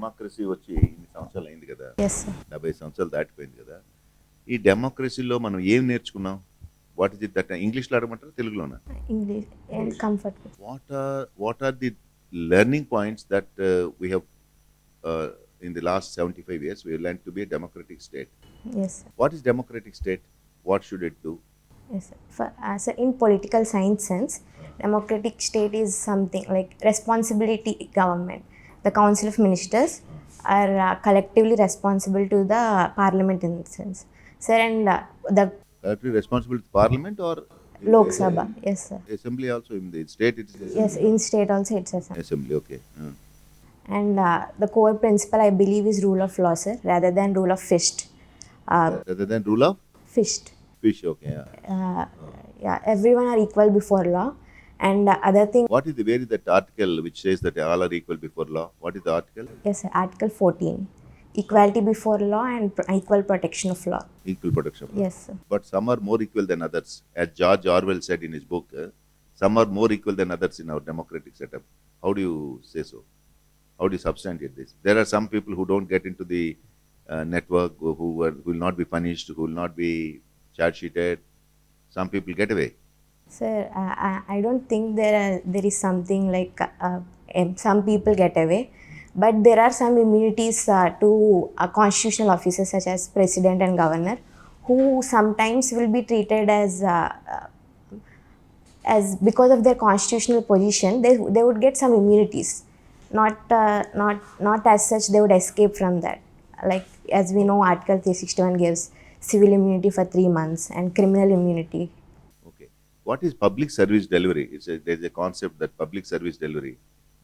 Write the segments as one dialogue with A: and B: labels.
A: Democracy వచ్చి ఇన్ని సంవత్సరాలు అయింది కదా,
B: ఎస్ సార్.
A: 70 సంవత్సరాలు దాటిపోయింది కదా. ఈ డెమోక్రసీలో మనం ఏం నేర్చుకున్నాం? What is it that? ఇంగ్లీష్లో అడగమంటారా, తెలుగులోనా?
B: English and comfort.
A: What are the learning points that we have in the last 75 years we have learned to be a democratic state?
B: Yes sir.
A: What is democratic state? What should it do?
B: Yes sir. So in political science sense, democratic state is something like responsibility government. The council of ministers are collectively responsible to the parliament in the sense, sir. And the
A: Directly responsible to parliament or
B: Lok Sabha. Yes sir.
A: assembly also? In the state it is assembly.
B: Yes, in state also it's assembly.
A: Assembly, okay.
B: And the core principle I believe is rule of law, sir, rather than rule of fist.
A: Rather than rule of
B: Fist.
A: fish, okay.
B: Yeah, everyone are equal before law. And other thing,
A: What is where is that article which says that all are equal before law? What is the article?
B: yes sir, Article 14, equality before law and equal protection of law.
A: Equal protection.
B: Yes sir.
A: But some are more equal than others. As George Orwell said in his book, some are more equal than others in our democratic setup. How do you say so? How do you substantiate this? There are some people who don't get into the network, who will not be punished, who will not be charge sheeted. Some people get away.
B: Sir, I don't think there is something like some people get away, but there are some immunities to constitutional officers such as president and governor, who sometimes will be treated as because of their constitutional position, they would get some immunities. Not as such they would escape from that. Like as we know, Article 361 gives civil immunity for 3 months and criminal immunity.
A: Okay. What is public service delivery? There is a concept that public service delivery.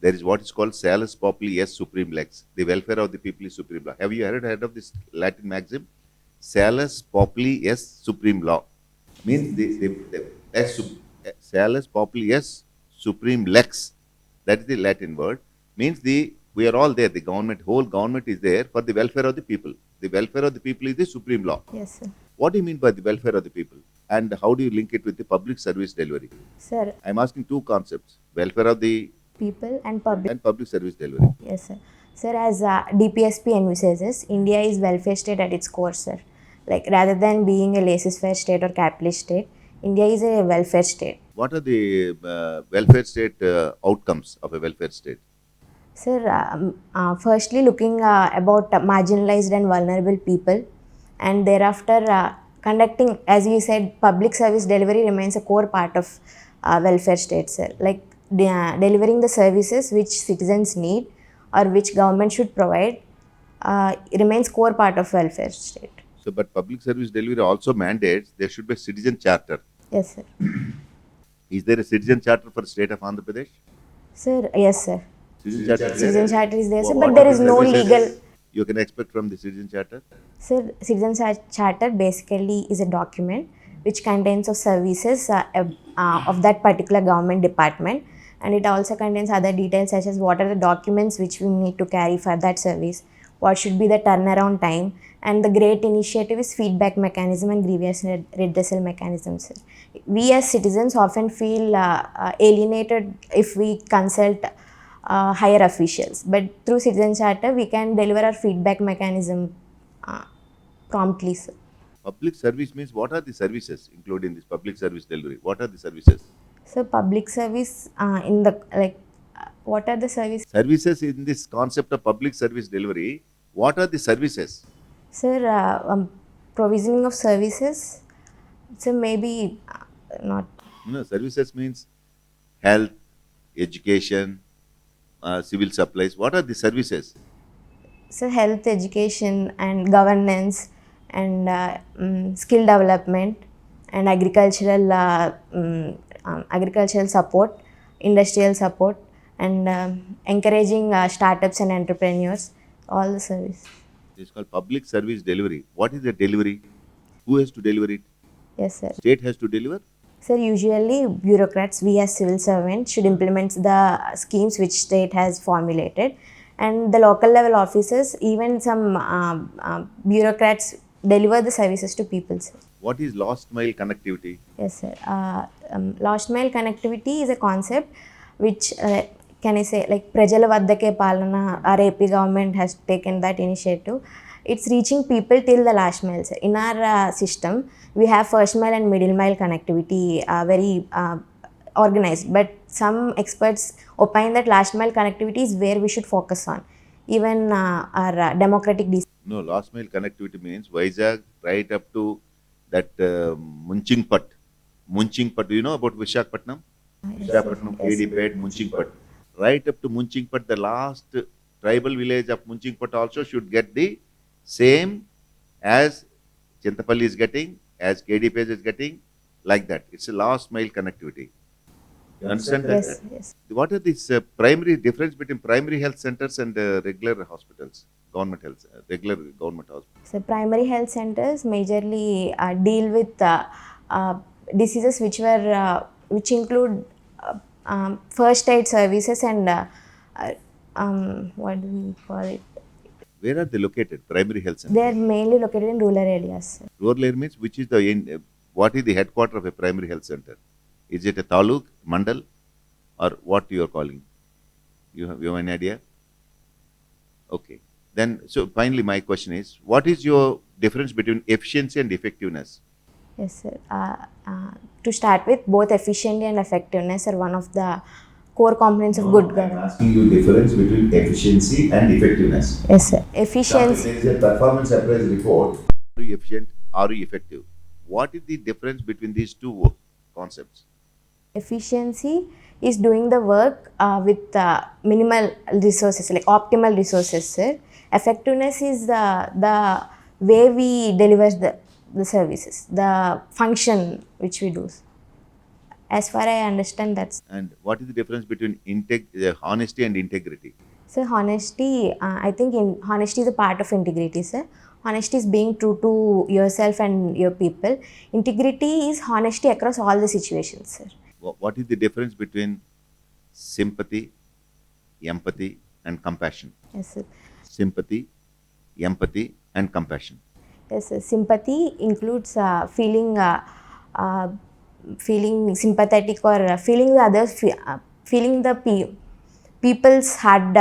A: There is what is called salus populi est supreme lex. The welfare of the people is supreme law. Have you heard of this Latin maxim? Salus populi est supreme law. Means salus populi est supreme lex. That is the Latin word. Means we are all there. The whole government is there for the welfare of the people. The welfare of the people is the supreme law.
B: Yes sir.
A: What do you mean by the welfare of the people? And how do you link it with the public service delivery?
B: Sir,
A: I'm asking two concepts: welfare of the
B: people and public
A: service delivery.
B: Yes sir. Sir, as DPSP envisages, India is welfare state at its core, sir. Like rather than being a laissez-faire state or capitalist state, India is a welfare state.
A: What are the welfare state outcomes of a welfare state?
B: Sir, firstly looking about marginalized and vulnerable people, and thereafter conducting, as you said, public service delivery remains a core part of welfare state, sir. Like delivering the services which citizens need or which government should provide remains core part of welfare state.
A: So, but public service delivery also mandates there should be a citizen charter.
B: Yes sir.
A: Is there a citizen charter for the state of Andhra Pradesh?
B: Sir, yes sir.
A: Citizen
B: charter is there, sir,
A: What
B: but there
A: are
B: is
A: the
B: no
A: services
B: legal.
A: you can expect from the citizen charter?
B: Sir, citizen charter basically is a document which contains of services of that particular government department, and it also contains other details such as what are the documents which we need to carry for that service, what should be the turnaround time, and the great initiative is feedback mechanism and grievance redressal mechanism, sir. We as citizens often feel alienated if we consult higher officials, but through citizen charter we can deliver our feedback mechanism promptly, sir.
A: Public service means what are the services included in this public service delivery? What are the services?
B: So public service in the what are the services?
A: Services in this concept of public service delivery, what are the services?
B: Sir, provisioning of services, so maybe not.
A: No, services means health, education, civil supplies. What are the services?
B: So health, education and governance and skill development and agricultural support, industrial support, and encouraging startups and entrepreneurs, all the service.
A: It's called public service delivery. What is the delivery? Who has to deliver it?
B: Yes sir.
A: State has to deliver?
B: Sir, usually bureaucrats, we as civil servants should implement the schemes which state has formulated, and the local level officers, even some bureaucrats deliver the services to people, sir.
A: What is last mile connectivity?
B: Yes sir. Last mile connectivity is a concept which can I say, like Prajala Vaddake Palana, our AP government has taken that initiative. It's reaching people till the last mile. Sir. In our system, we have first mile and middle mile connectivity very organized, but some experts opine that last mile connectivity is where we should focus on. Even our democratic
A: No, last mile connectivity means Vizag right up to that Munchingpat. Munchingpat, do you know about Visakhapatnam? Visakhapatnam, Kedipet, Munchingpat. Right up to Munchingpat, the last tribal village of Munchingpat also should get the same as Chintapalli is getting, as Kedipet is getting, like that. It's a last mile connectivity. You understand that?
B: Yes, yes.
A: What are these primary difference between primary health centers and regular hospitals, government health, regular government hospitals?
B: So primary health centers majorly deal with diseases which include first aid services and what do we call it?
A: Where are they located? Primary health centers.
B: They are mainly located in rural areas.
A: Rural area means which is the what is the headquarter of a primary health center? Is it a taluk, mandal, or what you are calling? You have any idea? Okay. Then, so finally, my question is, what is your difference between efficiency and effectiveness?
B: Yes, sir. To start with, both efficiency and effectiveness are one of the core components of good governance.
A: Asking you difference between efficiency and effectiveness.
B: Yes, sir. Efficiency.
A: There is a performance appraisal report. Are you efficient? Are you effective? What is the difference between these two concepts?
B: Efficiency is doing the work with minimal resources, like optimal resources, sir. Effectiveness is the way we deliver the services, the function which we do. As far as I understand, that's.
A: And what is the difference between honesty and integrity?
B: So honesty, I think honesty is a part of integrity, sir. Honesty is being true to yourself and your people. Integrity is honesty across all the situations, sir.
A: What is the difference between sympathy, empathy, and compassion?
B: Yes, sir.
A: Sympathy, empathy, and compassion.
B: Yes, sir. Sympathy includes feeling sympathetic or feeling the others, feeling the people's hard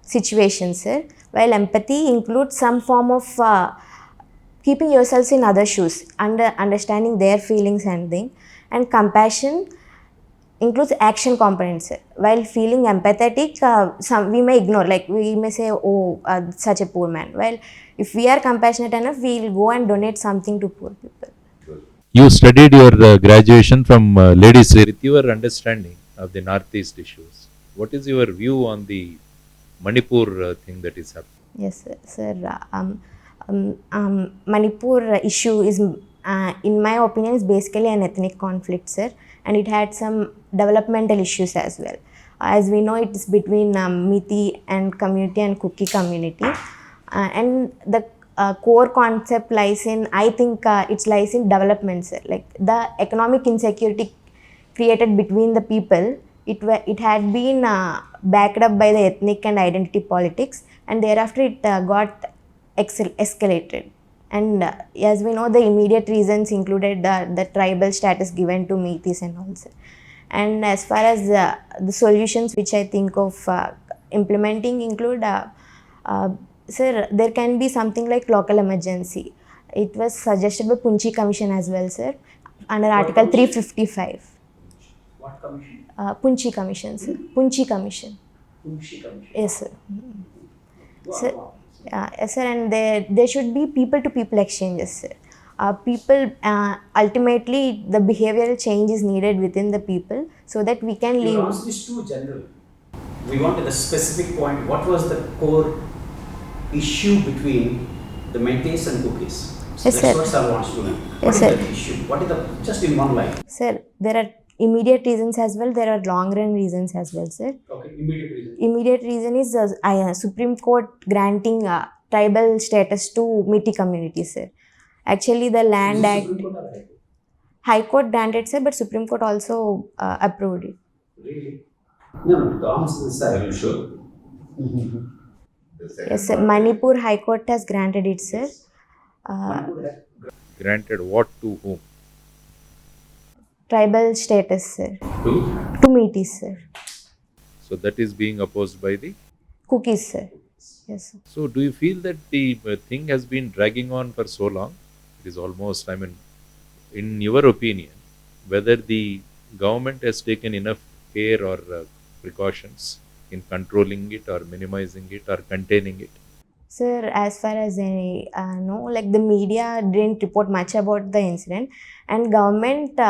B: situations, sir. While empathy includes some form of keeping yourselves in other shoes, understanding their feelings and thing. And compassion includes action components, sir. While feeling empathetic, we may ignore, like we may say, oh, such a poor man. While if we are compassionate enough, we will go and donate something to poor people.
C: You studied your graduation from ladies. With your understanding of the Northeast issues, what is your view on the Manipur thing that is happening?
B: Yes, sir. Manipur issue is, in my opinion, is basically an ethnic conflict, sir, and it had some developmental issues as well. As we know, it is between Mithi and community and Kuki community, and the core concept lies in, I think, it lies in development, sir. Like the economic insecurity created between the people, it had been backed up by the ethnic and identity politics, and thereafter it got escalated. And as we know, the immediate reasons included the tribal status given to Mithis and also. And as far as the solutions which I think of implementing include, sir, there can be something like local emergency. It was suggested by Punchi Commission as well, sir, under Article 355.
D: What commission?
B: Punchi Commission, sir. Punchi Commission.
D: Punchi Commission.
B: Yes, sir.
D: Wow.
B: Sir, yes, sir, and there should be people-to-people exchanges, sir. People, ultimately, the behavioral change is needed within the people so that we can
D: You
B: live.
D: asked this too general. We wanted the specific point. What was the core issue between the Metis and Cookies? So
B: Yes,
D: that's
B: sir.
D: what sir wants to know.
B: Yes,
D: What is
B: sir.
D: the issue? What is the, just in one line?
B: Sir, there are immediate reasons as well, there are long-run reasons as well, sir.
D: Okay, immediate reason.
B: Immediate reason is Supreme Court granting tribal status to Mithi community, sir. Actually, the Land
D: Is it
B: Act,
D: Supreme Court or High Court?
B: High Court granted, sir, but Supreme Court also approved it.
D: Really? No, the answer is sir. Are you sure?
B: Yes, sir. Manipur High Court has granted it, sir.
D: Manipur had-
C: Granted what to whom?
B: Tribal status, sir.
C: To?
B: To meeties, sir.
C: So that is being opposed by the.
B: Cookies, sir. Yes, sir.
C: So do you feel that the thing has been dragging on for so long? It is almost, I mean, in your opinion, whether the government has taken enough care or precautions in controlling it or minimizing it or containing it?
B: Sir, as far as I know, like the media didn't report much about the incident, and government,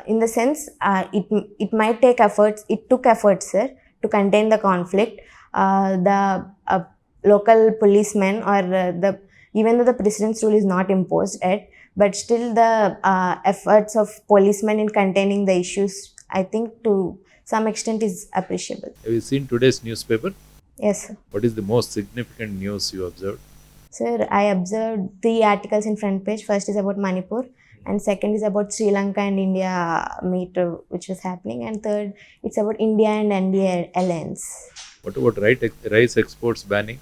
B: in the sense, it might take efforts. It took efforts, sir, to contain the conflict. The local policemen or the even though the president's rule is not imposed yet, but still the efforts of policemen in containing the issues, I think to some extent is appreciable.
C: Have you seen today's newspaper?
B: Yes, sir.
C: What is the most significant news you observed?
B: Sir, I observed 3 articles in front page. First is about Manipur, and second is about Sri Lanka and India meet which was happening, and third it's about India and India alliance.
C: What about rice exports banning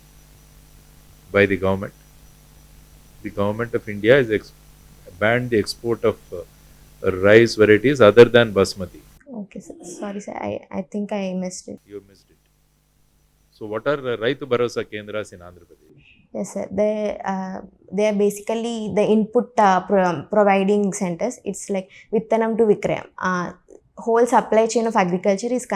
C: by the government? The government of India has banned the export of rice varieties other than basmati.
B: Okay, sir. Sorry, sir. I think I missed it.
C: You missed it. So what are Raitu Bharosa Kendras in Andhra Pradesh?
B: Yes, sir. They are basically the input providing centers. It's like Vittanam to Vikrayam. Whole supply chain of agriculture is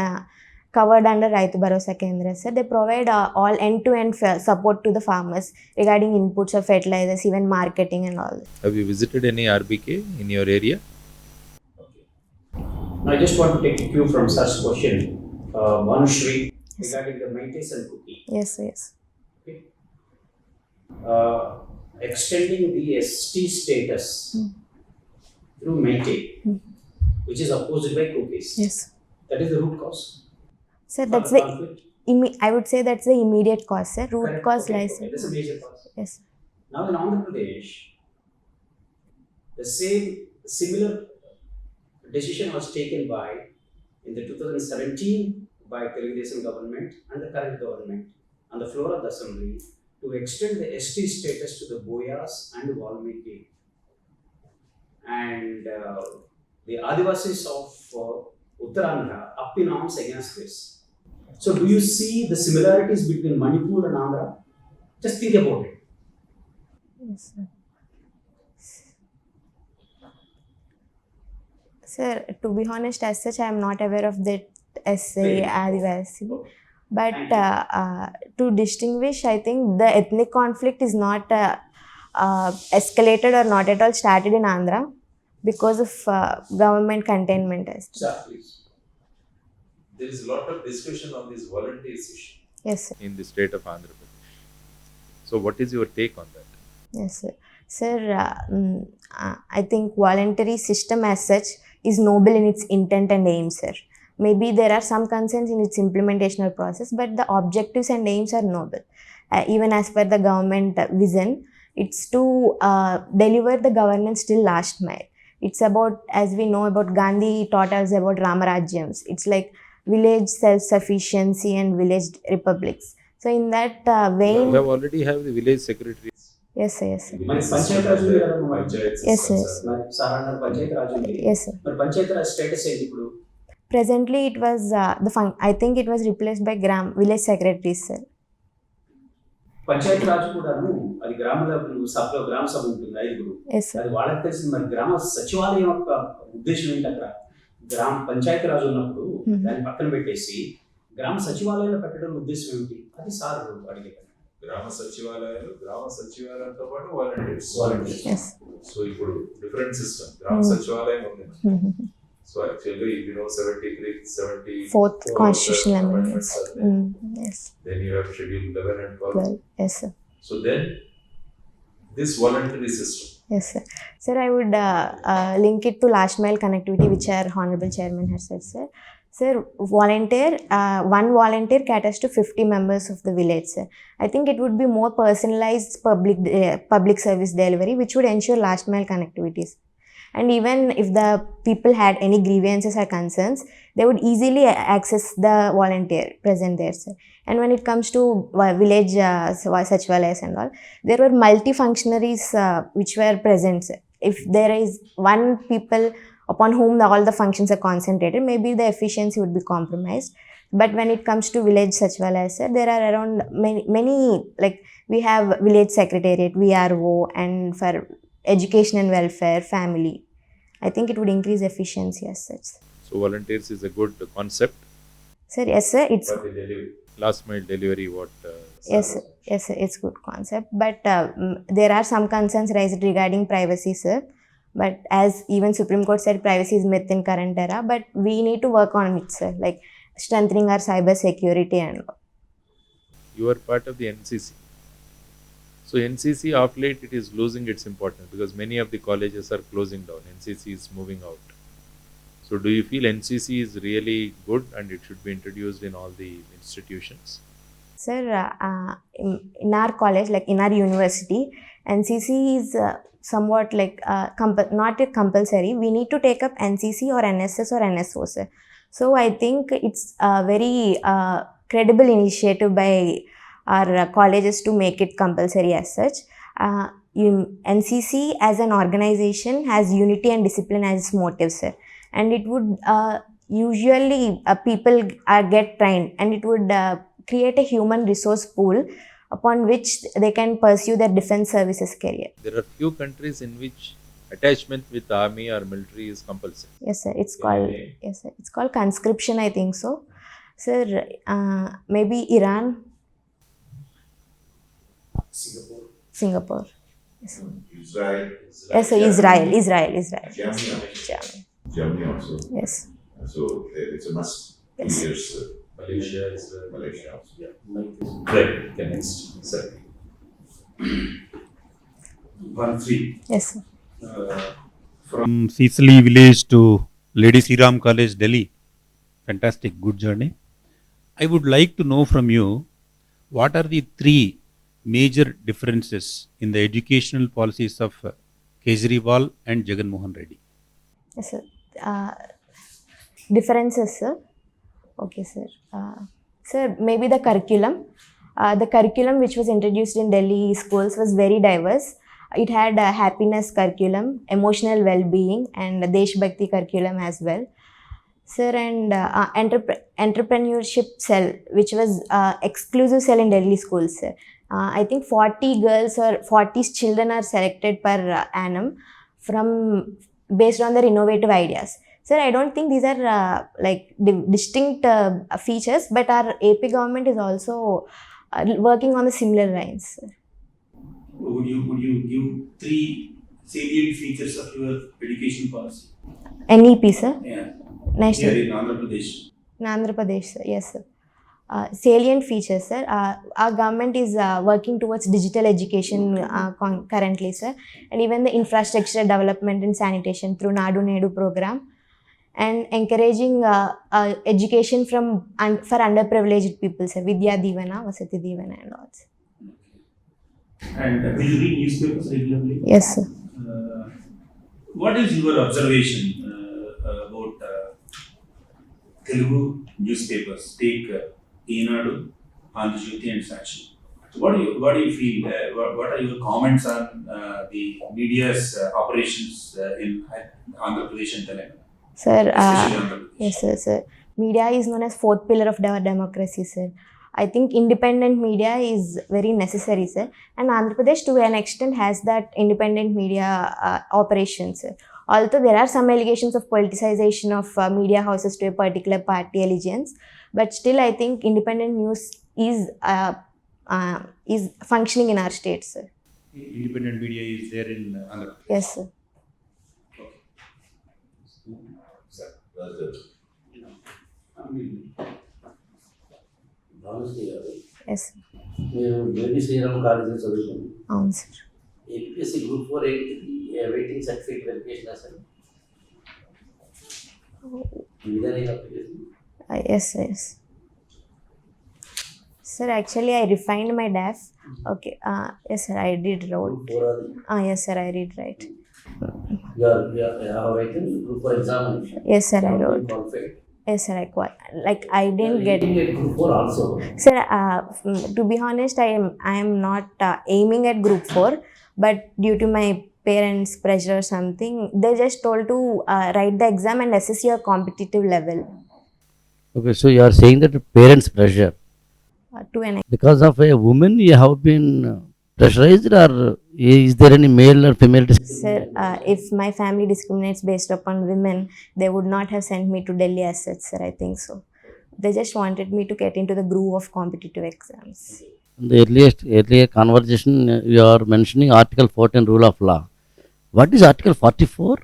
B: covered under Raitu Bharosa Kendras. Sir, they provide all end-to-end support to the farmers regarding inputs of fertilizers, even marketing and all.
C: Have you visited any RBK in your area?
D: Now, I just want to take a cue from such question, Bhanu, regarding the Meiteis and Cookie.
B: Yes, yes.
D: Okay. Extending the ST status through Meitei, which is opposed by Cookies.
B: Yes.
D: That is the root cause.
B: Sir, that's the I would say that's the immediate cause, sir. Root
D: Correct.
B: cause
D: Okay,
B: lies.
D: okay. That's a major cause.
B: Yes.
D: Now in Andhra Pradesh, the similar decision was taken in the 2017 by Telangana government and the current government on the floor of the assembly to extend the ST status to the Boyas and Valmiki and the Adivasis of Uttarandhra up in arms against this. So do you see the similarities between Manipur and Andhra? Just think about it.
B: Yes, sir. Sir, to be honest, as such, I am not aware of that essay Adivasi. But to distinguish, I think the ethnic conflict is not escalated or not at all started in Andhra because of government containment.
D: Sir, please.
C: There is a lot of discussion on this volunteers issue.
B: Yes, sir.
C: In the state of Andhra Pradesh. So what is your take on that?
B: Yes, sir. Sir, I think voluntary system as such is noble in its intent and aims, sir. Maybe there are some concerns in its implementational process, but the objectives and aims are noble. Even as per the government vision, it's to deliver the governance till last mile. It's about, as we know about Gandhi taught us about Ramarajyams. It's like village self-sufficiency and village republics. So in that vein...
C: You have already have the village secretaries.
B: Yes, sir. Yes, sir.
D: Panchayat Raj ఉంది కదా అమ్మా?
B: Yes, sir. Yes,
D: మరి సాధారణ పంచాయతీ రాజ్ ఉంది.
B: yes, sir.
D: మరి panchayat Raj status ఏంటి ఇప్పుడు?
B: Presently, it was I think it was replaced by village secretaries, sir.
D: Panchayat Raj కూడాను అది సభలో గ్రామ సభ ఉంటుంది 5
B: Yes, sir.
D: అది వాళ్ళకి తెలిసింది. మరి గ్రామ సచివాలయం యొక్క ఉద్దేశం ఏంటి అక్కడ? పంచాయతీ రాజ్ ఉన్నప్పుడు దాన్ని పక్కన పెట్టేసి గ్రామ సచివాలయంలో పెట్టడం ఉద్దేశం ఏమిటి? అది సార్ అడిగే
C: గ్రామ సచివాలయంతో పాటు వాలంటీర్స్.
B: Yes.
C: సో ఇప్పుడు డిఫరెంట్ సిస్టమ్. గ్రామ సచివాలయం ఉంది. So actually you know
B: 74th constitutional amendments. Yes.
C: Then you have schedule 11 and 12.
B: Yes, sir.
C: So then this voluntary system.
B: Yes, sir. Sir, I would link it to last mile connectivity, which our honorable chairman has said, sir. Sir, one volunteer caters to 50 members of the village, sir. I think it would be more personalized public service delivery, which would ensure last mile connectivities. And even if the people had any grievances or concerns, they would easily access the volunteer present there, sir. And when it comes to village sachivalayas and all, there were multi-functionaries which were present, sir. If there is one people upon whom all the functions are concentrated, maybe the efficiency would be compromised. But when it comes to village Sachivalaya, sir, there are around many like we have village secretariat, VRO, and for education and welfare, family. I think it would increase efficiency as such.
C: So volunteers is a good concept
B: Sir, yes, sir, it's
C: for the delivery, last mile delivery. What?
B: yes, sir. Yes, sir, it's good concept. But there are some concerns raised regarding privacy, sir. But as even Supreme Court said, privacy is myth in current era. But we need to work on it, sir. Like strengthening our cyber security and all.
C: You are part of the NCC. So NCC of late it is losing its importance because many of the colleges are closing down. NCC is moving out. So do you feel NCC is really good and it should be introduced in all the institutions?
B: Sir, in our college, like in our university, NCC is somewhat like not a compulsory. We need to take up NCC or NSS or NSO, sir. So I think it's a very credible initiative by our colleges to make it compulsory as such. NCC as an organization has unity and discipline as its motive, sir. And it would usually people get trained, and it would create a human resource pool upon which they can pursue their defense services career.
C: There are few countries in which attachment with army or military is compulsory.
B: Yes, sir. It's called yes, sir. It's called conscription, I think so. Sir, maybe Iran, Singapore. Yes,
A: Israel.
B: yes, sir. Israel.
A: Germany also.
B: Yes.
A: So it's a must.
B: Yes.
A: Years,
C: Malaysia is
A: Malaysia also.
C: right. Okay, next. Sir.
E: 1-3.
B: Yes, sir.
E: From Cecily village to Lady Sriram College, Delhi. Fantastic, good journey. I would like to know from you, what are the three major differences in the educational policies of Kejriwal and Jagan Mohan Reddy?
B: Yes, sir. Differences, sir. Okay, sir. Sir, maybe the curriculum. The curriculum which was introduced in Delhi schools was very diverse. It had a happiness curriculum, emotional well-being, and a Desh Bhakti curriculum as well. Sir, and entrepreneurship cell, which was exclusive cell in Delhi schools, sir. I think 40 girls or 40 children are selected per annum based on their innovative ideas. Sir, I don't think these are distinct features, but our AP government is also working on the similar lines, sir.
F: Would you give three salient features of your education policy?
B: NEP, sir.
F: Yeah.
B: National.
F: Here in Andhra Pradesh.
B: In Andhra Pradesh, sir. Yes, sir. Salient features, sir. Our government is working towards digital education currently, sir. And even the infrastructure development and sanitation through Nadu Nedu program. And encouraging education for underprivileged people, sir. Vidya Divana, Vasati Divana and all.
F: And will you read newspapers regularly?
B: Yes, sir.
F: What is your observation about Telugu newspapers? Take Eenadu, Andhra and Sakshi. What do you feel? What are your comments on the media's operations in Andhra Pradesh and Telangana?
B: Sir,
F: Especially Andhra Pradesh.
B: yes, sir. Media is known as fourth pillar of our democracy, sir. I think independent media is very necessary, sir. And Andhra Pradesh, to an extent, has that independent media operations, sir. Although there are some allegations of politicization of media houses to a particular party allegiance, but still, I think independent news is functioning in our state, sir.
E: Independent media is there in Andhra Pradesh.
B: Yes, sir. Yes, sir.
G: మీరు baby Sriram కాలేజీలో చదువుకున్నాను.
B: అవును sir.
G: APPSC group 4 waiting certificate verification అసలు ఇదేనా application?
B: Yes, yes. Sir, actually, I refined my DAF. Okay. Yes, sir, I did wrote. Yes, sir, I did right.
G: You are writing group 4 examination.
B: Yes, sir, I wrote.
G: Qualified.
B: Yes, sir, I didn't get.
G: You get group 4 also.
B: Sir, to be honest, I am not aiming at group 4, but due to my parents' pressure or something. They just told to write the exam and assess your competitive level
G: Okay, so you are saying that parents' pressure.
B: to an
G: Because of a woman, you have been pressurized, or is there any male or female discrimination?
B: Sir, if my family discriminates based upon women, they would not have sent me to Delhi as such, sir. I think so. They just wanted me to get into the groove of competitive exams.
G: In the earlier conversation, you are mentioning Article 14 rule of law. What is Article 44?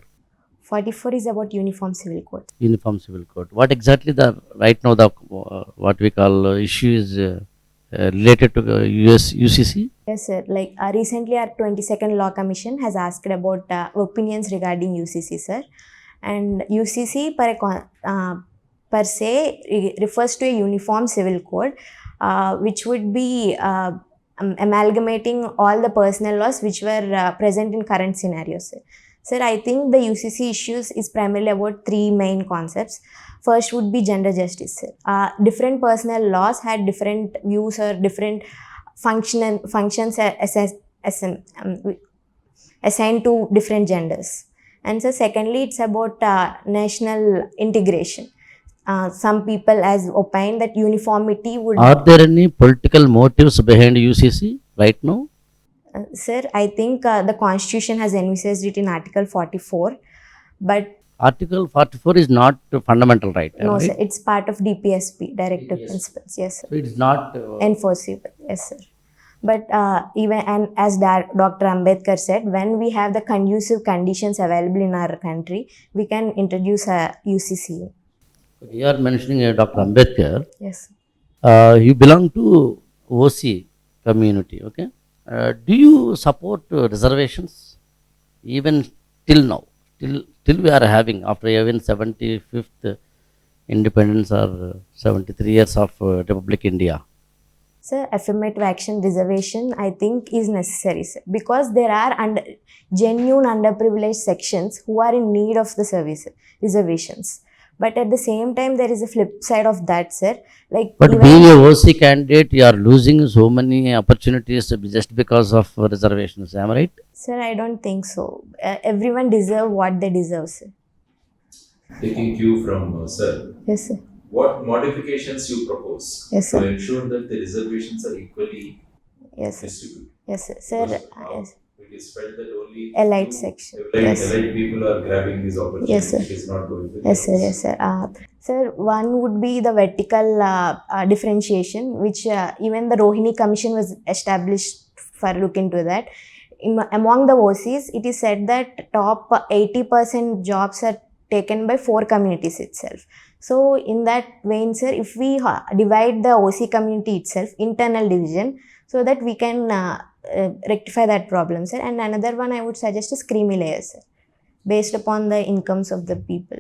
B: 44 is about Uniform Civil Code.
G: Uniform Civil Code. What exactly the right now the what we call issue is related to US UCC?
B: Yes, sir. Like recently, our 22nd Law Commission has asked about opinions regarding UCC, sir. And UCC per se refers to a uniform civil code, which would be amalgamating all the personal laws which were present in current scenarios, sir. Sir, I think the UCC issues is primarily about three main concepts. First would be gender justice, sir. Different personal laws had different views or different functions assigned to different genders. And so secondly, it's about national integration. Some people has opined that uniformity would...
G: Are there any political motives behind UCC right now?
B: Sir, I think the constitution has envisaged it in Article 44, but...
G: Article 44 is not a fundamental right.
B: No,
G: right?
B: sir, it's part of DPSP, Directive Principles. Yes, sir.
G: So it is not
B: Enforceable. Yes, sir. But even, and as Dr. Ambedkar said, when we have the conducive conditions available in our country, we can introduce a UCC.
G: You are mentioning Dr. Ambedkar.
B: Yes.
G: You belong to OC community, okay? Do you support reservations even till now? Till we are having, after even 75th independence or 73 years of Republic India?
B: Sir, affirmative action reservation, I think, is necessary, sir, because there are genuine underprivileged sections who are in need of the service reservations. But at the same time, there is a flip side of that, sir. Like,
G: but being a OC candidate, you are losing so many opportunities just because of reservations. Am I right?
B: Sir, I don't think so. Everyone deserves what they deserve, sir.
C: Taking cue from sir.
B: Yes, sir.
C: What modifications you propose to ensure that the reservations are equally distributed?
B: Yes, sir. Sir,
C: yes. It is felt that only
B: elite section.
C: Elite people are grabbing these opportunities.
B: Yes, sir.
C: It is not going to.
B: Yes, sir. Yes, sir. Sir, one would be the vertical differentiation, which even the Rohini Commission was established for look into that. Among the OCs, it is said that top 80% jobs are taken by 4 communities itself. So, in that vein, sir, if we divide the OC community itself, internal division, so that we can rectify that problem, sir. And another one I would suggest is creamy layers, sir, based upon the incomes of the people.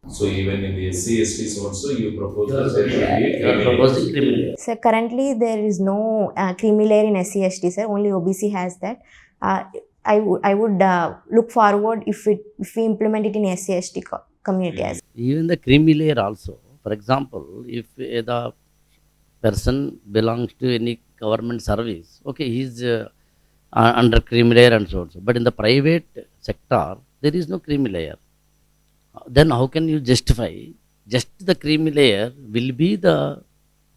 C: So, even in the SC/STs also, you propose
G: proposing creamy layer.
B: Sir, currently there is no creamy layer in SC/ST, sir. Only OBC has that. I would look forward if we implement it in SC/ST community as.
G: Even the creamy layer also. For example, if the person belongs to any government service, okay, he is under creamy layer and so on. But in the private sector, there is no creamy layer. Then how can you justify just the creamy layer will be the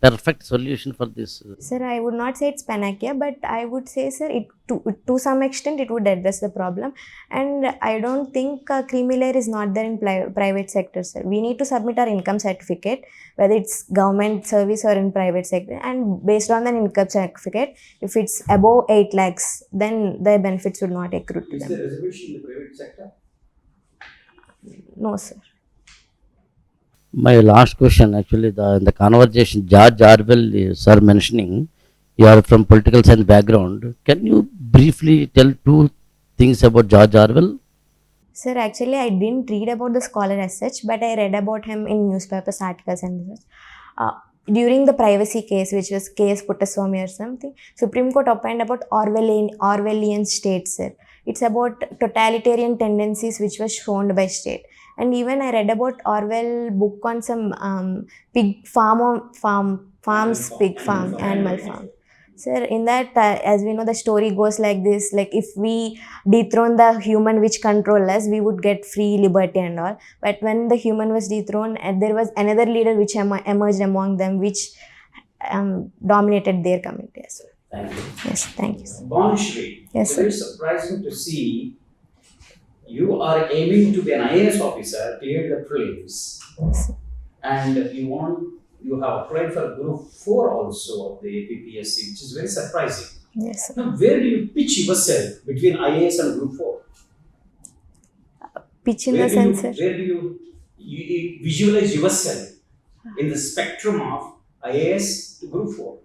G: perfect solution for this?
B: Sir, I would not say it's panacea, but I would say, sir, to some extent it would address the problem. And I don't think creamy layer is not there in private sector, sir. We need to submit our income certificate, whether it's government service or in private sector. And based on that income certificate, if it's above 8 lakhs, then the benefits would not accrue to them.
D: Is there reservation in the private sector?
B: No, sir.
G: My last question, actually, in the conversation, George Orwell, sir, mentioning you are from political science background. Can you briefly tell 2 things about George Orwell?
B: Sir, actually, I didn't read about the scholar as such, but I read about him in newspapers, articles, and such. During the privacy case, which was case Puttaswamy or something, Supreme Court opined about Orwellian state, sir. It's about totalitarian tendencies which were shown by state. And even I read about Orwell book on some pig farm, animal farm. Sir, in that, as we know, the story goes like this: like if we dethrone the human which control us, we would get free liberty and all. But when the human was dethroned, and there was another leader which emerged among them, which dominated their community as well.
D: Thank you.
B: Yes, thank you, sir.
D: Bhanu Shri,
B: Yes,
D: it's
B: sir.
D: very surprising to see you are aiming to be an IAS officer, cleared the prelims,
B: Yes, sir.
D: and you have applied for Group 4 also of the APPSC, which is very surprising.
B: Yes, sir.
D: Now, where do you pitch yourself between IAS and Group 4?
B: Pitch in the sense, sir.
D: Where do you visualize yourself in the spectrum of IAS to Group 4?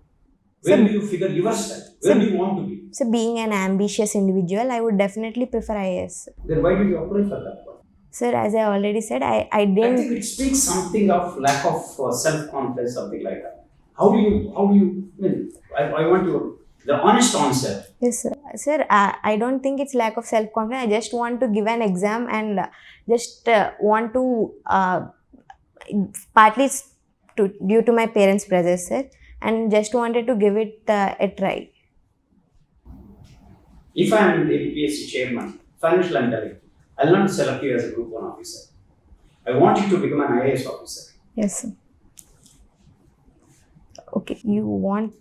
D: Where
B: Sir,
D: do you figure yourself?
B: Sir,
D: Where do you want to be?
B: So, being an ambitious individual, I would definitely prefer IAS.
D: Then why did you apply for that one?
B: Sir, as I already said, I
D: I
B: didn't.
D: think it speaks something of lack of self-confidence, something like that. How do you, I mean, I want the honest answer.
B: Yes, sir. Sir, I don't think it's lack of self-confidence. I just want to give an exam and just want to, partly it's due to my parents' pressure, sir, and just wanted to give it a try.
D: If I am the APPSC chairman, financial I'm telling, I'll not select you as a Group 1 officer. I want you to become an IAS officer.
B: Yes, sir. Okay, you want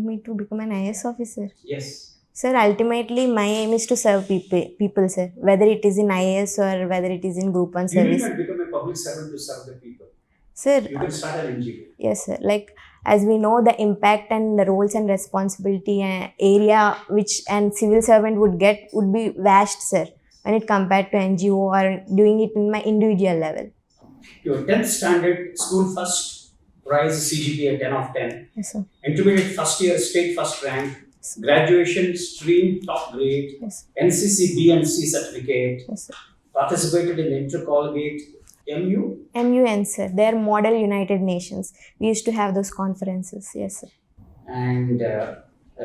B: me to become an IAS officer?
D: Yes.
B: Sir, ultimately my aim is to serve people, sir. Whether it is in IAS or whether it is in Group 1
D: You
B: service.
D: need not become a public servant to serve the people.
B: Sir,
D: You can start an NGO.
B: yes, sir. Like, as we know, the impact and the roles and responsibility area which an civil servant would get would be vast, sir, when it compared to NGO or doing it in my individual level.
D: Your 10th standard, school first, prize CGPA 10 of 10.
B: Yes, sir.
D: Intermediate first year, state first rank. Graduation, stream, top grade.
B: Yes,
D: NCC B and C certificate.
B: yes, sir.
D: Participated in the intercollegiate MU.
B: MUN, sir. They are Model United Nations. We used to have those conferences. Yes, sir.
D: And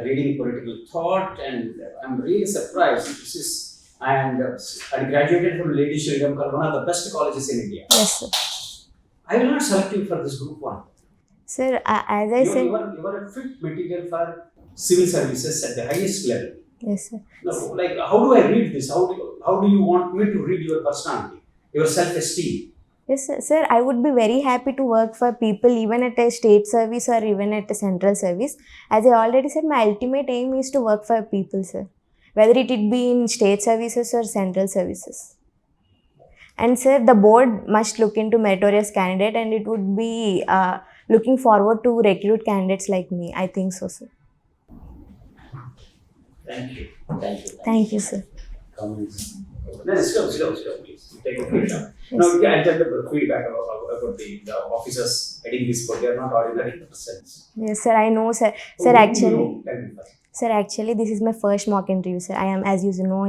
D: reading political thought, and I'm really surprised. This is I graduated from Lady Sridhar, one of the best colleges in India.
B: Yes, sir.
D: I will not select you for this Group 1.
B: Sir, as I said,
D: You are a fit material for civil services at the highest level.
B: yes, sir.
D: Now, like, how do I read this? How do you want me to read your personality, your self-esteem?
B: Yes, sir. Sir, I would be very happy to work for people even at a state service or even at a central service. As I already said, my ultimate aim is to work for people, sir. Whether it be in state services or central services. And sir, the board must look into meritorious candidate, and it would be looking forward to recruit candidates like me. I think so, sir.
D: Thank you.
B: Thank you, sir.
D: Comments? No, sit down, please. Take a few time. Now, I'll tell the feedback about the officers heading this board. They are not ordinary persons.
B: Yes, sir. I know, sir. Sir,
D: Tell
B: actually.
D: me first.
B: Sir, actually, this is my first mock interview, sir. I am, as you know,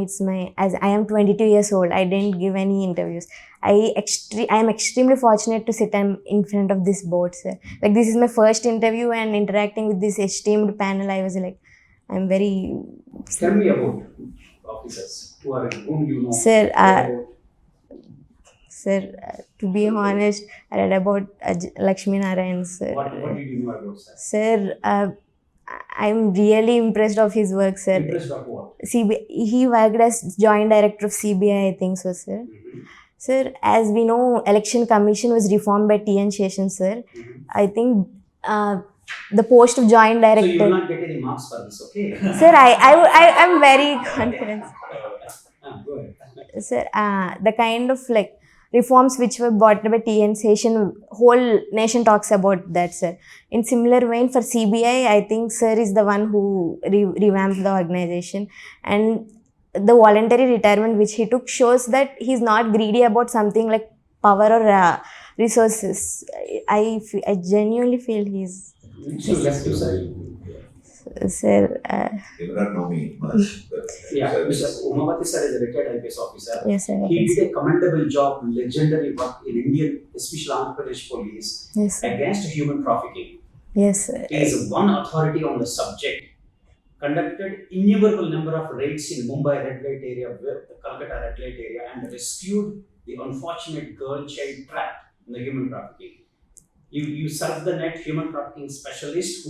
B: as I am 22 years old. I didn't give any interviews. I am extremely fortunate to sit in front of this board, sir. Like, this is my first interview, and interacting with this esteemed panel, I was like, I'm very...
D: Tell me about officers whom you know.
B: Sir, to be honest, I read about Lakshmi Narayan, sir.
D: What did you know about sir?
B: Sir, I'm really impressed of his work, sir.
D: Impressed of what?
B: He worked as Joint Director of CBI, I think so, sir.
D: Mm-hmm.
B: Sir, as we know, Election Commission was reformed by T.N. Session, sir.
D: Mm-hmm.
B: I think the post of Joint Director...
D: So you will not get any marks for this, okay?
B: Sir, I'm very confident.
D: Go ahead.
B: Sir, the kind of like reforms which were brought by TN Session, whole nation talks about that, sir. In similar vein, for CBI, I think sir is the one who revamped the organization, and the voluntary retirement which he took shows that he's not greedy about something like power or resources. I genuinely feel he's...
D: So left you, sir.
B: Sir,
A: You do not know me much. But
D: Yeah, Mr. Umavati sir is a retired IPS officer.
B: yes, sir.
D: He did a commendable job, legendary work in Indian, especially Andhra Pradesh police,
B: Yes, sir.
D: against human trafficking.
B: Yes, sir.
D: He is one authority on the subject. Conducted innumerable number of raids in Mumbai red light area, the Calcutta red light area, and rescued the unfortunate girl child trapped in the human trafficking. You serve the net human trafficking specialist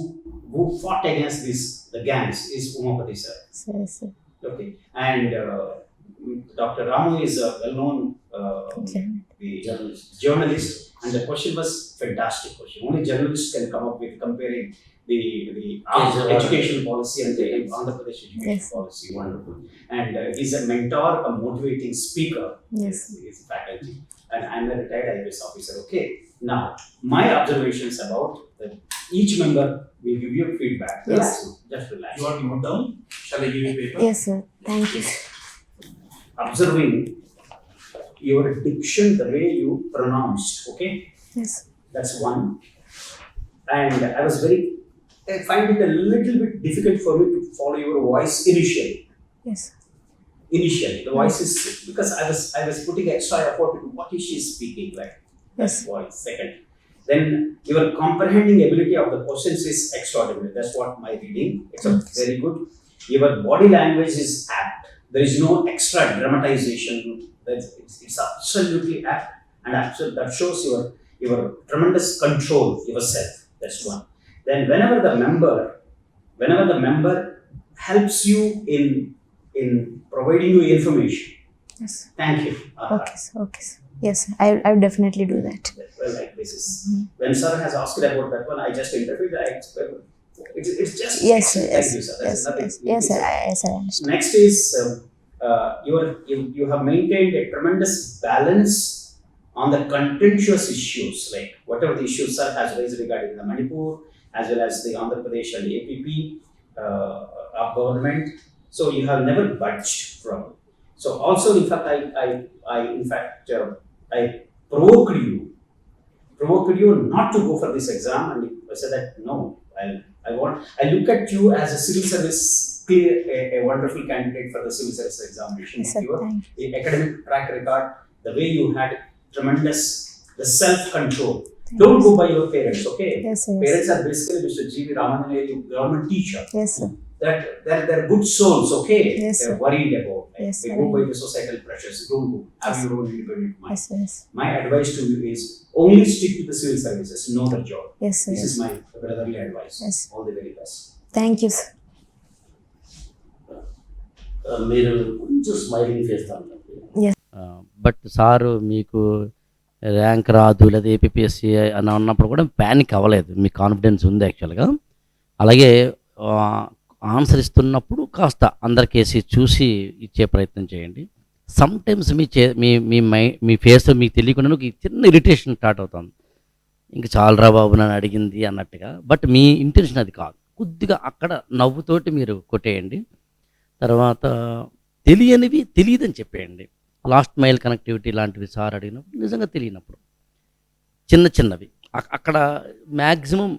D: who fought against the gangs is Umapati sir.
B: Yes, sir.
D: Okay, and Dr. Ramu is a well-known journalist, and the question was fantastic question. Only journalists can come up with comparing the education policy and the Andhra Pradesh education policy. Wonderful. And he's a mentor, a motivating speaker.
B: Yes.
D: He's faculty, and I'm a retired IAS officer. Okay. Now, my observations about each member will give you feedback.
B: Yes.
D: Just relax.
F: You want to note down? Shall I give you paper?
B: Yes, sir. Thank you.
D: Observing your diction, the way you pronounced, okay?
B: Yes.
D: That's one. And I find it a little bit difficult for me to follow your voice initially.
B: Yes.
D: Initially, the voice is, because I was putting extra effort into what is she speaking, like
B: Yes.
D: that voice. Second, then your comprehending ability of the questions is extraordinary. That's what my reading. It's very good. Your body language is apt. There is no extra dramatization. It's absolutely apt, and that shows your tremendous control yourself. That's one. Then whenever the member helps you in providing you information.
B: Yes.
D: Thank you.
B: Okay, sir. Okay, sir. Yes, I will definitely do that.
D: Well, like this is when sir has asked about that one, I just interpreted. It's just
B: Yes, sir.
D: thank
B: Yes.
D: you, sir.
B: Yes.
D: Nothing.
B: Yes. Yes, sir. Yes, I understand.
D: Next is you have maintained a tremendous balance on the contentious issues, like whatever the issues sir has raised regarding the Manipur as well as the Andhra Pradesh and the APP government. So you have never budged from. So also, in fact, I provoked you not to go for this exam, and I said that no, I look at you as a civil service, a wonderful candidate for the civil service examination.
B: Yes, sir. Thank you.
D: The academic track record, the way you had the self-control. Don't go by your parents, okay?
B: Yes, sir.
D: Parents are basically Mr. G.V. Ramanand, government teacher.
B: Yes, sir.
D: That they're good souls, okay?
B: Yes,
D: They're
B: sir.
D: worried about.
B: Yes,
D: they
B: sir.
D: go by the societal pressures. Don't go. Have
B: Yes.
D: your own independent mind.
B: Yes, yes.
D: My advice to you is only stick to the civil services. Know the job.
B: Yes, sir.
D: This
B: Yes.
D: is my brotherly advice.
B: Yes.
D: All the very best.
B: Thank you, sir.
G: మీరు కొంచెం smiling face
B: Yes.
G: But sir మీకు rank రాదు లేదా APSC అని అన్నప్పుడు కూడా panic అవ్వలేదు, మీకు కాన్ఫిడెన్స్ ఉంది యాక్చువల్గా. అలాగే ఆన్సర్ ఇస్తున్నప్పుడు కాస్త అందరికేసి చూసి ఇచ్చే ప్రయత్నం చేయండి. సమ్టైమ్స్ మీ ఫేస్ మీకు తెలియకుండా ఒక చిన్న ఇరిటేషన్ స్టార్ట్ అవుతుంది, ఇంక చాలరా బాబు నన్ను అడిగింది అన్నట్టుగా. బట్ మీ ఇంటెన్షన్ అది కాదు, కొద్దిగా అక్కడ నవ్వుతోటి మీరు కొట్టేయండి. తర్వాత తెలియనివి తెలియదని చెప్పేయండి. లాస్ట్ మైల్ కనెక్టివిటీ లాంటివి సార్ అడిగినప్పుడు నిజంగా తెలియనప్పుడు చిన్నవి అక్కడ maximum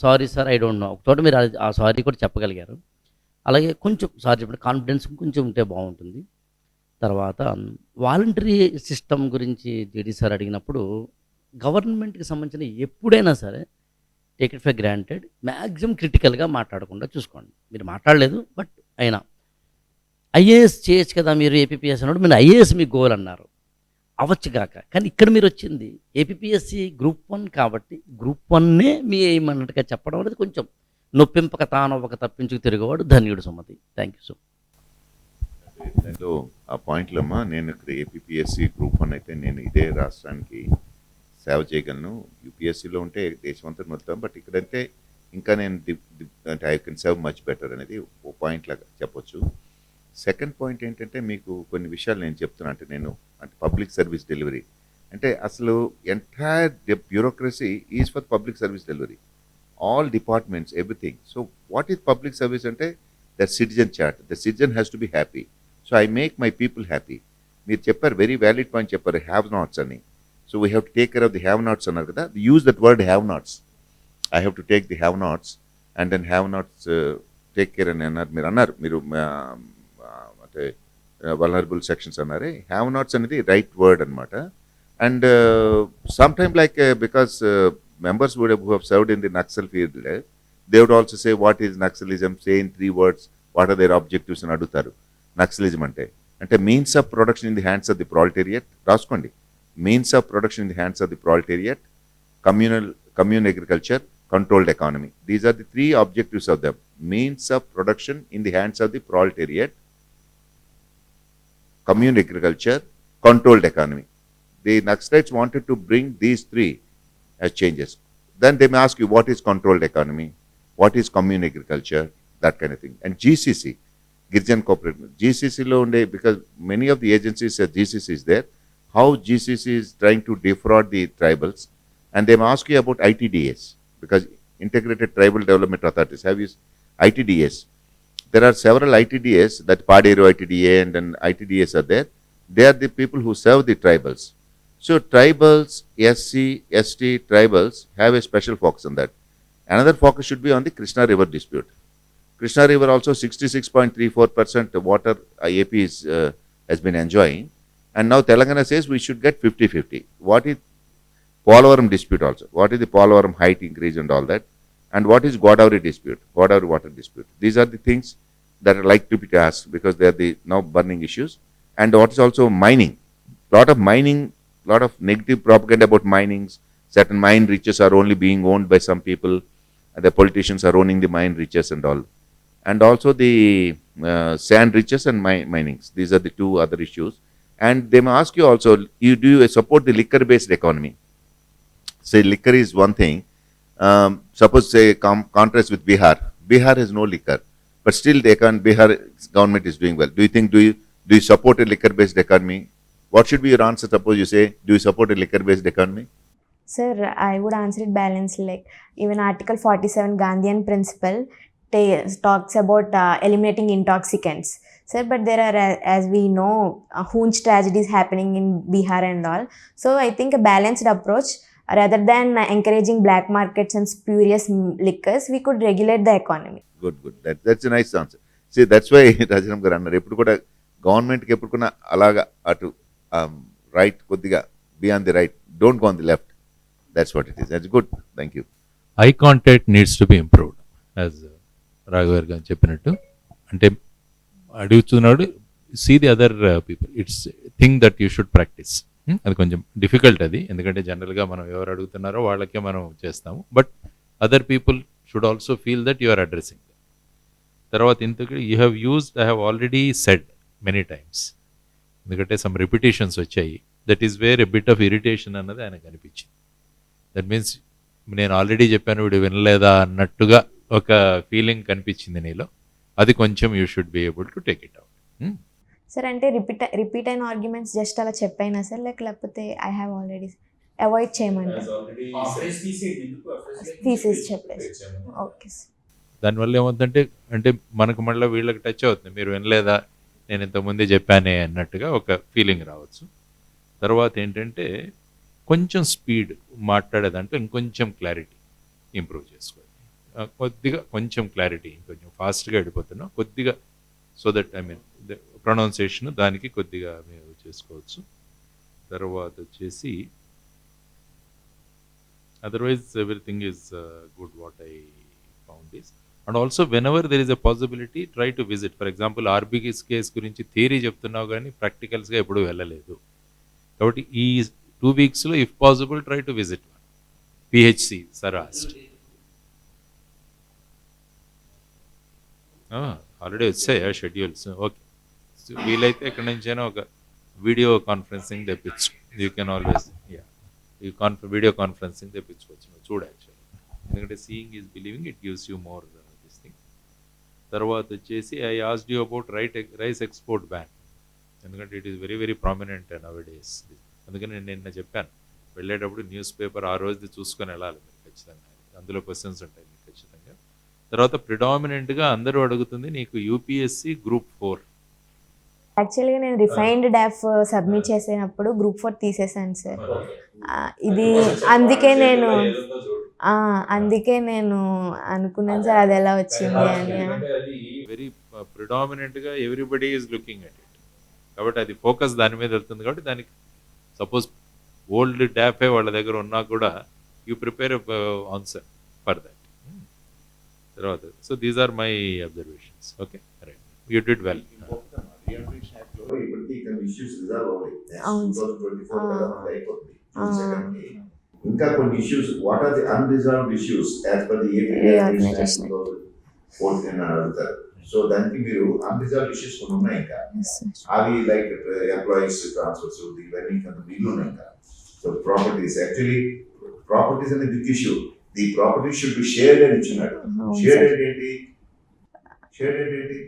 G: sorry sir I don't know, ఒక చోట మీరు ఆ సారీ కూడా చెప్పగలిగారు. అలాగే కొంచెం సారీ చెప్పండి, కాన్ఫిడెన్స్ కొంచెం ఉంటే బాగుంటుంది. తర్వాత వాలంటరీ సిస్టమ్ గురించి జేడీ సార్ అడిగినప్పుడు గవర్నమెంట్కి సంబంధించిన ఎప్పుడైనా సరే take it for granted, maximum క్రిటికల్గా మాట్లాడకుండా చూసుకోండి. మీరు మాట్లాడలేదు బట్ అయినా ఐఏఎస్ చేయొచ్చు కదా మీరు, ఏపీఎస్సి అన్నాడు, మీరు ఐఏఎస్ మీ గోల్ అన్నారు, అవ్వచ్చు కాక. కానీ ఇక్కడ మీరు వచ్చింది ఏపీఎస్సి గ్రూప్ 1 కాబట్టి గ్రూప్ 1నే మీ ఎయిమ్ అన్నట్టుగా చెప్పడం అనేది కొంచెం నొప్పింపక తానొవ్వక తప్పించుకు తిరిగేవాడు ధన్యుడు సుమతి. Thank you so much.
A: దాంట్లో ఆ పాయింట్లో అమ్మా, నేను ఇక్కడ ఏపీఎస్సి గ్రూప్ 1 అయితే నేను ఇదే రాష్ట్రానికి సేవ చేయగలను. యూపీఎస్సిలో ఉంటే దేశం అంతా మొత్తం, బట్ ఇక్కడంటే ఇంకా నేను అంటే I can serve much better అనేది ఓ పాయింట్ లాగా చెప్పొచ్చు. సెకండ్ పాయింట్ ఏంటంటే, మీకు కొన్ని విషయాలు నేను చెప్తున్నా, అంటే పబ్లిక్ సర్వీస్ డెలివరీ అంటే అసలు entire bureaucracy is for public service delivery, all departments, everything. So what is public service అంటే the citizen chart, the citizen has to be happy. So I make my people happy. మీరు చెప్పారు, very valid point చెప్పారు, have nots అని. So we have to take care of the have nots అన్నారు కదా, use that word have nots. I have to take the have nots and then have nots take care అని అన్నారు. మీరు అంటే vulnerable sections అన్నారే, have nots అనేది right word అనమాట. And some time like because members who have served in the Naxal field, they would also say what is Naxalism, say in 3 words what are their objectives అని అడుగుతారు. నక్సలిజం అంటే means of production in the hands of the proletariat, రాసుకోండి, means of production in the hands of the proletariat, commune agriculture, controlled economy. These are the three objectives of them. Means of production in the hands of the proletariat, commune agriculture, controlled economy. The Naxalites wanted to bring these three as changes. Then they may ask you, what is controlled economy? What is commune agriculture? That kind of thing. And GCC, Girjan Cooperative. GCC lo unde, because many of the agencies say GCC is there. How GCC is trying to defraud the tribals. And they may ask you about ITDAs, because Integrated Tribal Development Authorities have used ITDAs. There are several ITDAs, that Padero ITDA and then ITDAs are there. They are the people who serve the tribals. So tribals, SC, ST, tribals have a special focus on that. Another focus should be on the Krishna River dispute. Krishna River also 66.34% water AP has been enjoying. And now Telangana says we should get 50-50. What is Polavaram dispute also? What is the Polavaram height increase and all that? And what is Godavari dispute? Godavari water dispute. These are the things that are like to be asked, because they are the now burning issues. And what is also mining? Lot of mining, lot of negative propaganda about minings. Certain mine riches are only being owned by some people, and the politicians are owning the mine riches and all. And also the sand riches and minings. These are the two other issues. And they may ask you also, do you support the liquor-based economy? Say liquor is one thing. Suppose say contrast with Bihar. Bihar has no liquor, but still Bihar government is doing well. Do you support a liquor-based economy? What should be your answer? Suppose you say, do you support a liquor-based economy?
B: Sir, I would answer it balanced. Like even Article 47 Gandhian principle talks about eliminating intoxicants. Sir, but there are, as we know, huge tragedies happening in Bihar and all. So I think a balanced approach, rather than encouraging black markets and spurious liquors, we could regulate the economy.
A: Good. That's a nice answer. See, that's why Rajaram garu annaru eppudu kuda government ki eppudu kuna alaga atu right koddiga be on the right, don't go on the left. That's what it is. That's good. Thank you.
C: Eye contact needs to be improved, as Raghavendra గారు చెప్పినట్టు. అంటే అడుగుతున్నాడు, see the other people. It's thing that you should practice. అది కొంచెం difficult అది, ఎందుకంటే జనరల్గా మనం ఎవరు అడుగుతున్నారో వాళ్ళకే మనం చేస్తాము. But other people should also feel that you are addressing. తర్వాత ఇంతకు you have used, I have already said many times, ఎందుకంటే సమ్ రిపిటేషన్స్ వచ్చాయి. That is where a bit of irritation అన్నది ఆయనకు అనిపించింది. దట్ మీన్స్ నేను ఆల్రెడీ చెప్పాను వీడు వినలేదా అన్నట్టుగా ఒక ఫీలింగ్ కనిపించింది నీలో. అది కొంచెం you should be able to take it out.
B: Sir అంటే రిపీట్ అయిన ఆర్గ్యుమెంట్స్ జస్ట్ అలా చెప్పైనా సార్, లేకపోతే ఐ హ్యావ్ ఆల్రెడీ అవాయిడ్ చేయమంటే తీసేసి చెప్పేసి. Okay sir.
C: దానివల్ల ఏమవుతుందంటే, అంటే మనకు మళ్ళీ వీళ్ళకి టచ్ అవుతుంది, మీరు వినలేదా నేను ఇంతకుముందే చెప్పానే అన్నట్టుగా ఒక ఫీలింగ్ రావచ్చు. తర్వాత ఏంటంటే కొంచెం స్పీడ్ మాట్లాడేదంటే ఇంకొంచెం క్లారిటీ ఇంప్రూవ్ చేసుకోవాలి. కొద్దిగా కొంచెం క్లారిటీ, ఇంకొంచెం ఫాస్ట్గా వెళ్ళిపోతున్నాం కొద్దిగా, so that I mean pronunciation దానికి కొద్దిగా మీరు చేసుకోవచ్చు. తర్వాత వచ్చేసి otherwise everything is good what I found is. And also whenever there is a possibility try to visit. For example RBKs case గురించి థియరీ చెప్తున్నావు కానీ ప్రాక్టికల్స్గా ఎప్పుడూ వెళ్ళలేదు. కాబట్టి ఈ 2 weeks if possible try to visit PHC సరాస్ట్. Already వచ్చాయా షెడ్యూల్స్? ఓకే, వీలైతే ఎక్కడి నుంచైనా ఒక వీడియో కాన్ఫరెన్సింగ్ తెప్పించు. You can always video conferencing తెప్పించుకోవచ్చు నువ్వు చూడ. యాక్చువల్లీ ఎందుకంటే seeing is believing, it gives you more this thing. తర్వాత వచ్చేసి I asked you about rice export ban, ఎందుకంటే it is very very prominent nowadays. అందుకని నేను నిన్న చెప్పాను, వెళ్ళేటప్పుడు న్యూస్ పేపర్ ఆ రోజుది చూసుకొని వెళ్ళాలి మీరు ఖచ్చితంగా, అందులో క్వశ్చన్స్ ఉంటాయి మీకు ఖచ్చితంగా. తర్వాత ప్రిడామినెంట్గా అందరూ అడుగుతుంది నీకు యూపీఎస్సి గ్రూప్ 4.
B: యాక్చువల్గా నేను రిఫైన్డ్ డాఫ్ సబ్మిట్ చేసినప్పుడు గ్రూప్ 4 తీసేసాను సార్. ఇది అందుకే నేను అనుకున్నాను సార్ అది ఎలా వచ్చింది అని.
C: వెరీ ప్రిడామినెంట్గా everybody is looking at it, కాబట్టి అది ఫోకస్ దాని మీద వెళ్తుంది. కాబట్టి దానికి సపోజ్ ఓల్డ్ డాఫే వాళ్ళ దగ్గర ఉన్నా కూడా you prepare answer for that. తర్వాత so these are my observations. Okay, right, you did well.
A: ఇంకా కొన్ని issues, what are the unresolved issues as per the AP
B: Reorganization.
A: 2014 అని అడుగుతారు. సో దానికి మీరు అన్రిజాల్వ్డ్ ఇష్యూస్ కొన్ని ఉన్నాయి ఇంకా,
B: Yes, sir.
A: అవి లైక్ ఎంప్లాయీస్ ట్రాన్స్ఫర్స్ ఇవన్నీ కొంత మిగిలి ఉన్నాయి ఇంకా. సో ప్రాపర్టీస్, యాక్చువల్లీ ప్రాపర్టీస్ అనే big issue. The property should be shared అని ఇచ్చినాడు.
B: అవును
A: షేర్డ్
B: సార్.
A: ఏంటి? షేర్డ్ ఏంటి?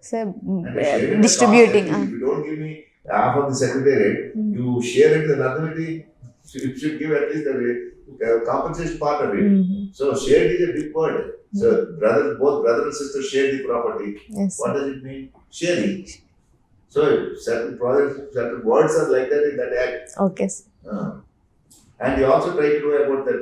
B: సార్
A: అంటే shared అంటే
B: distributing.
A: cost. If you don't give me half of the secretariat, you share it, then ultimately you should give at least the compensation part of it. So shared is a big word. So both brother and sister share the property.
B: Yes.
A: What does it mean? Sharing. So certain projects, certain words are like that in that act.
B: Okay, sir.
A: And you also try to know about that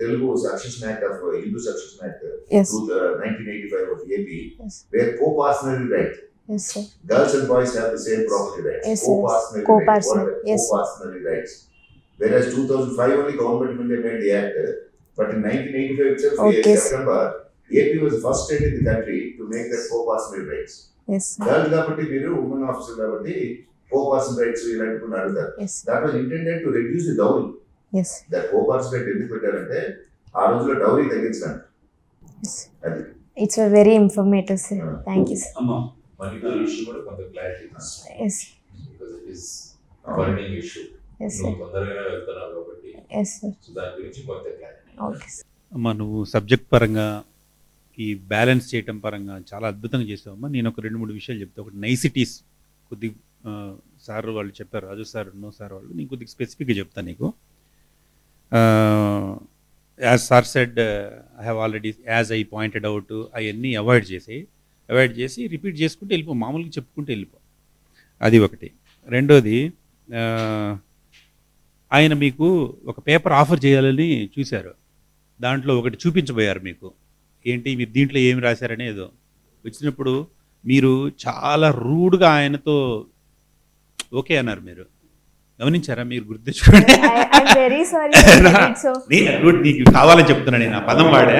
A: Telugu Succession Act of Hindu Succession Act
B: Yes.
A: through the 1985 of AP,
B: Yes.
A: where co-partnership right.
B: Yes, sir.
A: Girls and boys have the same property rights.
B: Yes,
A: Co-partnership
B: co-partner.
A: rights.
B: Yes.
A: Co-partnership rights. Whereas 2005 only government when they made the act, but in 1985 itself,
B: Okay.
A: September, AP was the first state in the country to make that co-partnership rights.
B: Yes, sir.
A: Girls కాబట్టి మీరు women officer కాబట్టి co-partnership rights ఇలాంటివి అడుగుతారు.
B: Yes.
A: That was intended to reduce the dowry.
B: Yes.
A: That co-partnership right ఎందుకు పెట్టారంటే ఆ రోజుల్లో dowry తగ్గించడానికి.
B: Yes.
A: అది.
B: It's a very informative, sir. Thank you, sir.
F: అమ్మా
C: మణిపూర్ ఇష్యూ కూడా కొంత clarity
B: Yes.
C: Because it is burning issue.
B: Yes, sir.
C: నువ్వు తొందరగానే వెళ్తున్నావు కాబట్టి
B: Yes, sir.
C: సో దాని గురించి కొంత క్లారిటీ.
B: Okay, sir.
E: అమ్మా నువ్వు సబ్జెక్ట్ పరంగా ఈ బ్యాలెన్స్ చేయటం పరంగా చాలా అద్భుతంగా చేసావమ్మా. నేను ఒక 2-3 విషయాలు చెప్తా. ఒకటి నైసిటీస్ కొద్ది సార్ వాళ్ళు చెప్పారు, రాజు సార్ నో సార్ వాళ్ళు, నేను కొద్దిగా స్పెసిఫిక్గా చెప్తాను నీకు. As sir said I have already as I pointed out అవన్నీ అవాయిడ్ చేసి రిపీట్ చేసుకుంటూ వెళ్ళిపో, మామూలుగా చెప్పుకుంటూ వెళ్ళిపో. అది ఒకటి. రెండోది ఆయన మీకు ఒక పేపర్ ఆఫర్ చేయాలని చూశారు, దాంట్లో ఒకటి చూపించబోయారు మీకు. ఏంటి మీరు దీంట్లో ఏమి రాశారనే ఏదో వచ్చినప్పుడు మీరు చాలా రూడ్గా ఆయనతో ఓకే అన్నారు. మీరు గమనించారా? మీరు గుర్తుంచుకోండి.
B: I'm very sorry. I did it so.
E: నీకు కావాలని చెప్తున్నా, నేను ఆ పదం వాడా,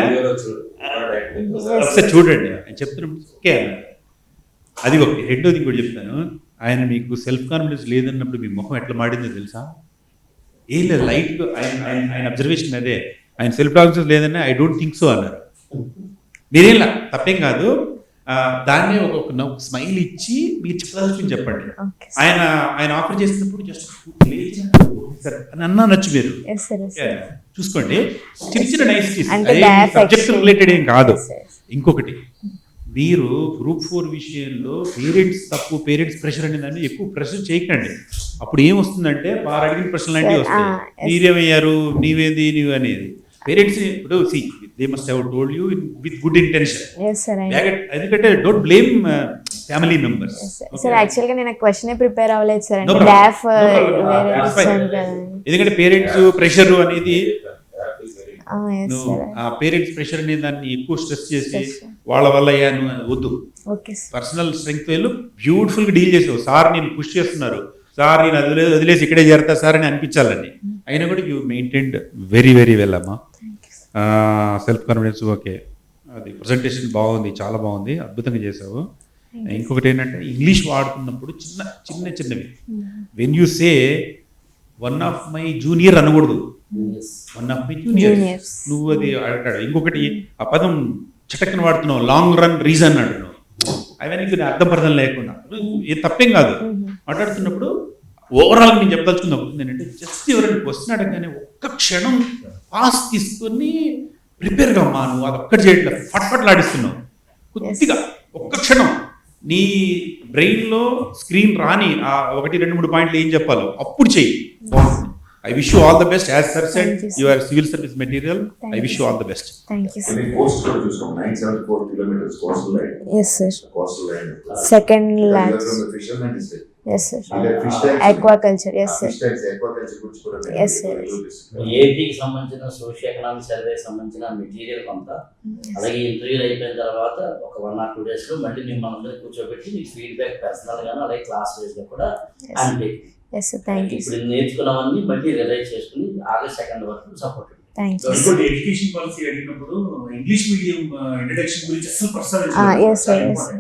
E: ఒకసారి చూడండి అని చెప్తున్నప్పుడు ఓకే అన్నారు. అది ఒకటి. రెండోది ఇంకోటి చెప్తాను, ఆయన మీకు సెల్ఫ్ కాన్ఫిడెన్స్ లేదన్నప్పుడు మీ ముఖం ఎట్లా మాడిందో తెలుసా? ఏం లేదు, లైట్గా ఆయన అబ్జర్వేషన్ అదే, ఆయన సెల్ఫ్ కాన్ఫిడెన్స్ లేదన్నా ఐ డోంట్ థింక్ సో అన్నారు. మీరేం తప్పేం కాదు, దాన్నే ఒక స్మైల్ ఇచ్చి మీరు చెప్పాల్సింది చెప్పండి. ఆయన ఆఫర్ చేసినప్పుడు జస్ట్ అని అన్నా నచ్చు మీరు చూసుకోండి. చిన్న చిన్న నైసిటీస్, సబ్జెక్ట్ రిలేటెడ్ ఏం కాదు. ఇంకొకటి, మీరు గ్రూప్ 4 విషయంలో పేరెంట్స్ తప్పు, పేరెంట్స్ ప్రెషర్ అనే దాన్ని ఎక్కువ ప్రెషర్ చేయకండి. అప్పుడు ఏమొస్తుందంటే వారు అడిగిన ప్రశ్నలు లాంటివి వస్తాయి, మీరేమయ్యారు, నీవేంది నీవు అనేది. పేరెంట్స్ ఇప్పుడు they must have told you with good intention. ఎందుకంటే don't blame family members.
B: Sir యాక్చువల్గా నేను క్వశ్చన్ ప్రిపేర్ అవ్వలేదు సార్.
E: ఎందుకంటే పేరెంట్స్ ప్రెషర్ అనేది ఆ పేరెంట్స్ ప్రెషర్ అనే దాన్ని ఎక్కువ స్ట్రెస్ చేసి వాళ్ళ వల్ల అయ్యాను వద్దు. పర్సనల్ స్ట్రెంగ్త్ వేళ్ళు బ్యూటిఫుల్ గా డీల్ చేసావు. సార్ నేను పుష్ చేస్తున్నారు, సార్ నేను వదిలేసి ఇక్కడే చేరతా సార్ అని అనిపించాలని. అయినా కూడా you maintained very very well అమ్మా. సెల్ఫ్ కాన్ఫిడెన్స్ ఓకే, అది ప్రజెంటేషన్ బాగుంది, చాలా బాగుంది, అద్భుతంగా చేసావు. ఇంకొకటి ఏంటంటే ఇంగ్లీష్ వాడుతున్నప్పుడు చిన్నవి when you say one of my junior అనకూడదు, వన్ ఆఫ్ మై జూనియర్ నువ్వు అది అంటాడు. ఇంకొకటి ఆ పదం చటక్కన వాడుతున్నావు, లాంగ్ రన్ రీజన్ అంటున్నావు. అవన్నీ అర్థం లేకుండా ఏ తప్పేం కాదు. మాట్లాడుతున్నప్పుడు ఓవరాల్ నేను చెప్పదలుచుకున్నప్పుడు ఏంటంటే జస్ట్ ఎవరైనా క్వశ్చన్ అడగగానే ఒక్క క్షణం పాస్ తీసుకొని ప్రిపేర్గా అమ్మా, నువ్వు అది ఒక్కటి చేయట్లేదు, ఫట్ఫట్లాడిస్తున్నావు. కొద్దిగా ఒక్క క్షణం నీ బ్రెయిన్లో స్క్రీన్ రాని ఆ 1-2-3 పాయింట్లు ఏం చెప్పాలో అప్పుడు చెయ్యి. I wish you all the best. As sir said, you are civil service material. I wish you all the best.
B: Thank you, sir.
A: Coast road is 974 kilometers coastal line.
B: Yes, sir.
A: Coastal line.
B: Second land.
A: You are from the fisherman district.
B: Yes, sir.
A: Fish tanks.
B: Aquaculture. Yes, sir.
A: Fish tanks, aquaculture గురించి కూడా
B: Yes, sir.
G: ఏపీకి సంబంధించిన socio economic survey సంబంధించిన material కొంత, అలాగే ఇంటర్వ్యూలు అయిపోయిన తర్వాత ఒక 1 or 2 days లో మళ్ళీ మిమ్మల్ని కూర్చోబెట్టి మీకు ఫీడ్బ్యాక్ పర్సనల్ గాను అలాగే క్లాస్ వైజ్ గా కూడా అంటే
B: yes sir, thank you.
G: ఇప్పుడు నేర్చుకున్నవన్నీ మళ్ళీ రిలైజ్ చేసుకుని ఆగస్ట్ 2 వరకు సపోర్ట్.
B: Thank you.
F: ఇంకోటి ఎడ్యుకేషన్ పాలసీ అడిగినప్పుడు ఇంగ్లీష్ మీడియం ఇంట్రడక్షన్ గురించి అసలు
B: yes sir,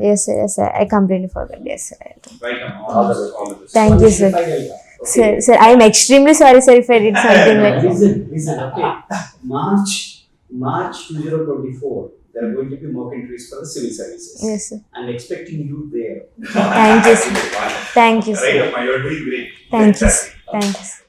B: yes sir, I completely forgot. Yes sir.
F: Right.
B: Thank you, sir. Sir, I am extremely sorry, sir, if I did something like
D: Listen, okay. March 2024, there are going to be mock entries for the civil services.
B: Yes, sir.
D: I'm expecting you there.
B: Thank you, sir. Thank you, sir.
F: Right, Amma, you're doing great.
B: Thank you,
F: Fantastic.
B: sir. Thank you, sir.